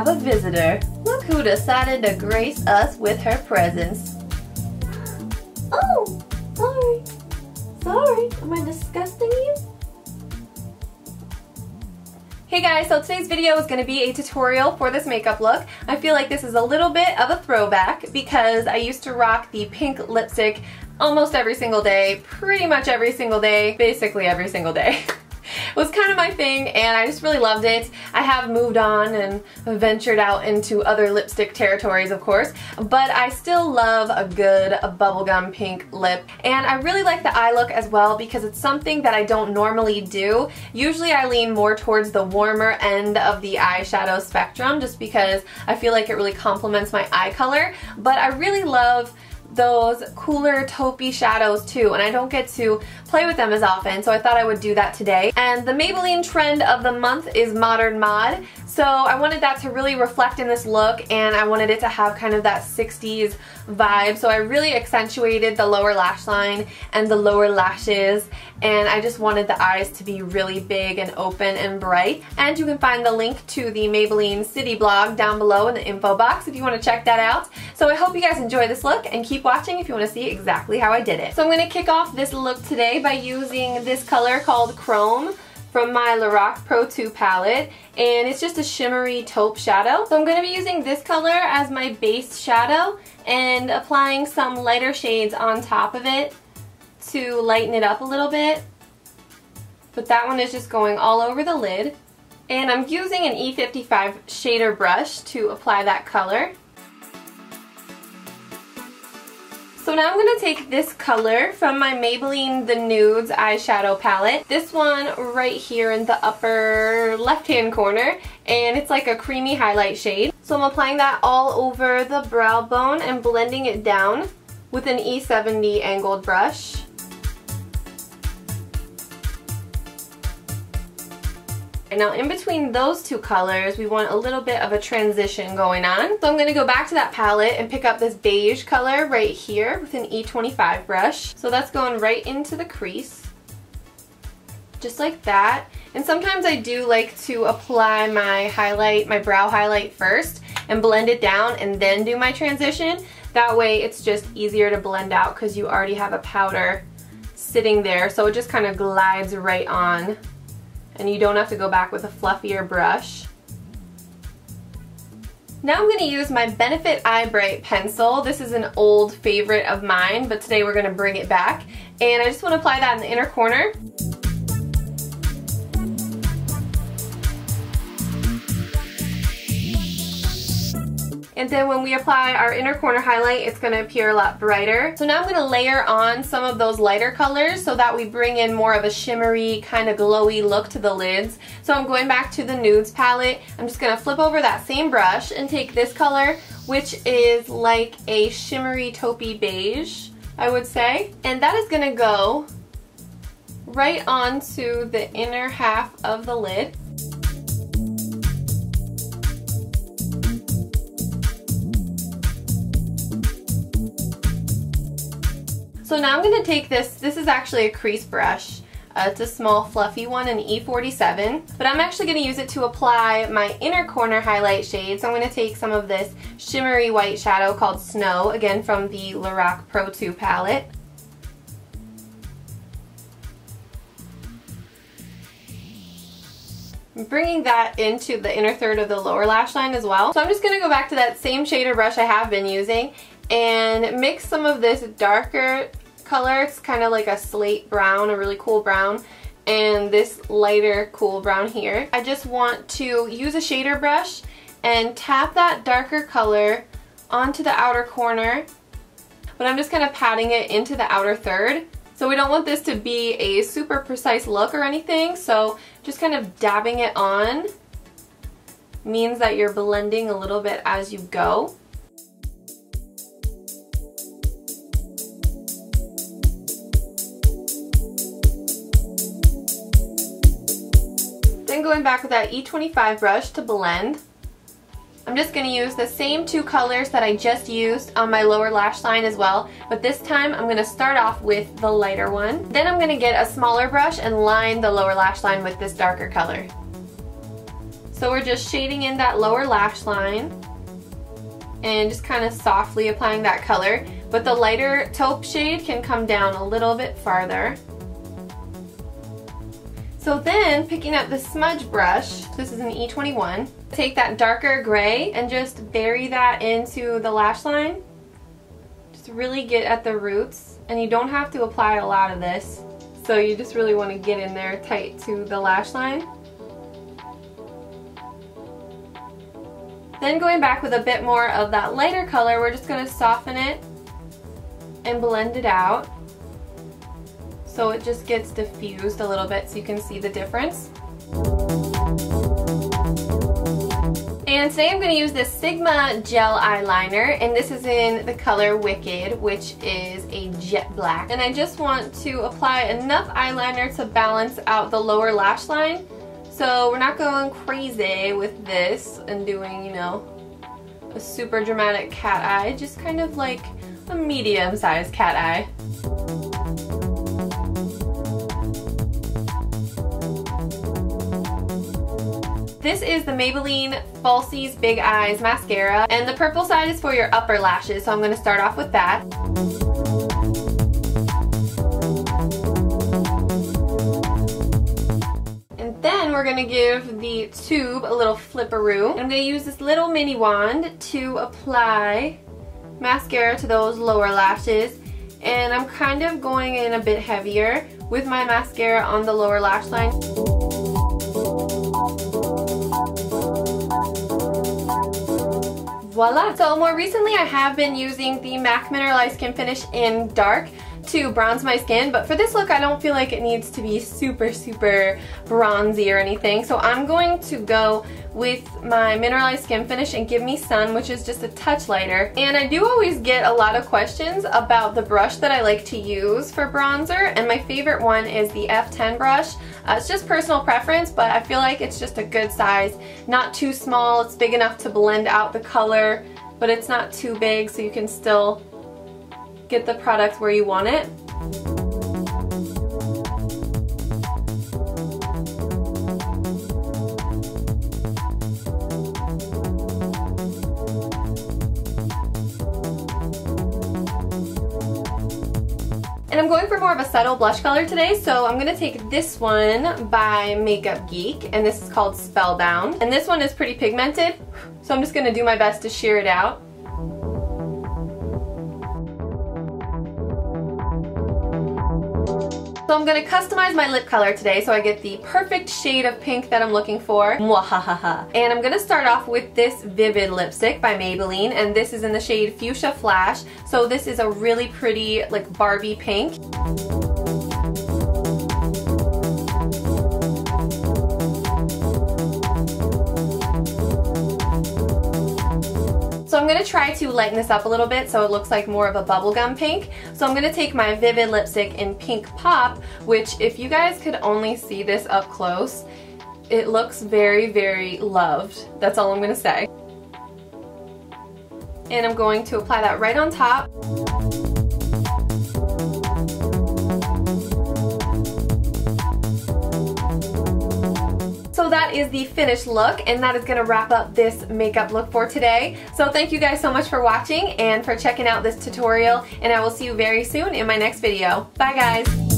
have a visitor. Look who decided to grace us with her presence. Oh, sorry. Sorry, am I disgusting you? Hey guys, so today's video is going to be a tutorial for this makeup look. I feel like this is a little bit of a throwback because I used to rock the pink lipstick almost every single day, pretty much every single day, basically every single day. It was kind of my thing and I just really loved it. I have moved on and ventured out into other lipstick territories, of course, but I still love a good bubblegum pink lip. And I really like the eye look as well because it's something that I don't normally do. Usually I lean more towards the warmer end of the eyeshadow spectrum just because I feel like it really complements my eye color, but I really love those cooler taupey shadows too, and I don't get to play with them as often, so I thought I would do that today. And the Maybelline trend of the month is Modern Mod, so I wanted that to really reflect in this look, and I wanted it to have kind of that 60s vibe, so I really accentuated the lower lash line and the lower lashes, and I just wanted the eyes to be really big and open and bright. And you can find the link to the Maybelline City blog down below in the info box if you want to check that out. So I hope you guys enjoy this look and keep watching if you want to see exactly how I did it. So I'm going to kick off this look today by using this color called Chrome from my Lorac Pro 2 palette, and it's just a shimmery taupe shadow. So I'm going to be using this color as my base shadow and applying some lighter shades on top of it to lighten it up a little bit. But that one is just going all over the lid. And I'm using an E55 shader brush to apply that color. So now I'm going to take this color from my Maybelline The Nudes eyeshadow palette. This one right here in the upper left-hand corner, and it's like a creamy highlight shade. So I'm applying that all over the brow bone and blending it down with an E70 angled brush. Now in between those two colors we want a little bit of a transition going on. So I'm going to go back to that palette and pick up this beige color right here with an E25 brush. So that's going right into the crease. Just like that. And sometimes I do like to apply my highlight, my brow highlight first and blend it down and then do my transition. That way it's just easier to blend out because you already have a powder sitting there, so it just kind of glides right on. And you don't have to go back with a fluffier brush. Now I'm going to use my Benefit Eye Bright pencil. This is an old favorite of mine, but today we're going to bring it back. And I just want to apply that in the inner corner. And then when we apply our inner corner highlight, it's going to appear a lot brighter. So now I'm going to layer on some of those lighter colors so that we bring in more of a shimmery, kind of glowy look to the lids. So I'm going back to the Nudes palette. I'm just going to flip over that same brush and take this color, which is like a shimmery taupey beige, I would say. And that is going to go right onto the inner half of the lid. So now I'm going to take this is actually a crease brush. It's a small fluffy one, an E47, but I'm actually going to use it to apply my inner corner highlight shade. So I'm going to take some of this shimmery white shadow called Snow, again from the Lorac Pro 2 palette. I'm bringing that into the inner third of the lower lash line as well. So I'm just going to go back to that same shader brush I have been using and mix some of this darker color. It's kind of like a slate brown, a really cool brown, and this lighter cool brown here. I just want to use a shader brush and tap that darker color onto the outer corner, but I'm just kind of patting it into the outer third. So we don't want this to be a super precise look or anything, so just kind of dabbing it on means that you're blending a little bit as you go. Then going back with that E25 brush to blend. I'm just going to use the same two colors that I just used on my lower lash line as well, but this time I'm going to start off with the lighter one. Then I'm going to get a smaller brush and line the lower lash line with this darker color. So we're just shading in that lower lash line and just kind of softly applying that color. But the lighter taupe shade can come down a little bit farther. So then, picking up the smudge brush, this is an E21, take that darker gray and just bury that into the lash line. Just really get at the roots, and you don't have to apply a lot of this. So you just really want to get in there tight to the lash line. Then going back with a bit more of that lighter color, we're just going to soften it and blend it out so it just gets diffused a little bit so you can see the difference. And today I'm going to use this Sigma gel eyeliner, and this is in the color Wicked, which is a jet black. And I just want to apply enough eyeliner to balance out the lower lash line. So we're not going crazy with this and doing, you know, a super dramatic cat eye, just kind of like a medium-sized cat eye. This is the Maybelline Falsies Big Eyes Mascara, and the purple side is for your upper lashes, so I'm going to start off with that. Then we're going to give the tube a little flipperoo. I'm going to use this little mini wand to apply mascara to those lower lashes, and I'm kind of going in a bit heavier with my mascara on the lower lash line. Voila! So more recently I have been using the MAC Mineralized Skin Finish in Dark to bronze my skin, but for this look I don't feel like it needs to be super bronzy or anything, so I'm going to go with my Mineralized Skin Finish and Give Me Sun, which is just a touch lighter. And I do always get a lot of questions about the brush that I like to use for bronzer, and my favorite one is the F10 brush. It's just personal preference, but I feel like it's just a good size. Not too small, it's big enough to blend out the color, but it's not too big, so you can still get the product where you want it. And I'm going for more of a subtle blush color today, so I'm going to take this one by Geek, and this is called Spellbound. And this one is pretty pigmented, so I'm just going to do my best to sheer it out. So I'm going to customize my lip color today so I get the perfect shade of pink that I'm looking for. Mwahaha. And I'm going to start off with this Vivid lipstick by Maybelline, and this is in the shade Fuchsia Flash. So this is a really pretty like Barbie pink. So I'm going to try to lighten this up a little bit so it looks like more of a bubblegum pink. So I'm going to take my Vivid lipstick in Pink Pop, which if you guys could only see this up close, it looks very loved. That's all I'm going to say. And I'm going to apply that right on top. So that is the finished look, and that is going to wrap up this makeup look for today. So thank you guys so much for watching and for checking out this tutorial, and I will see you very soon in my next video. Bye guys!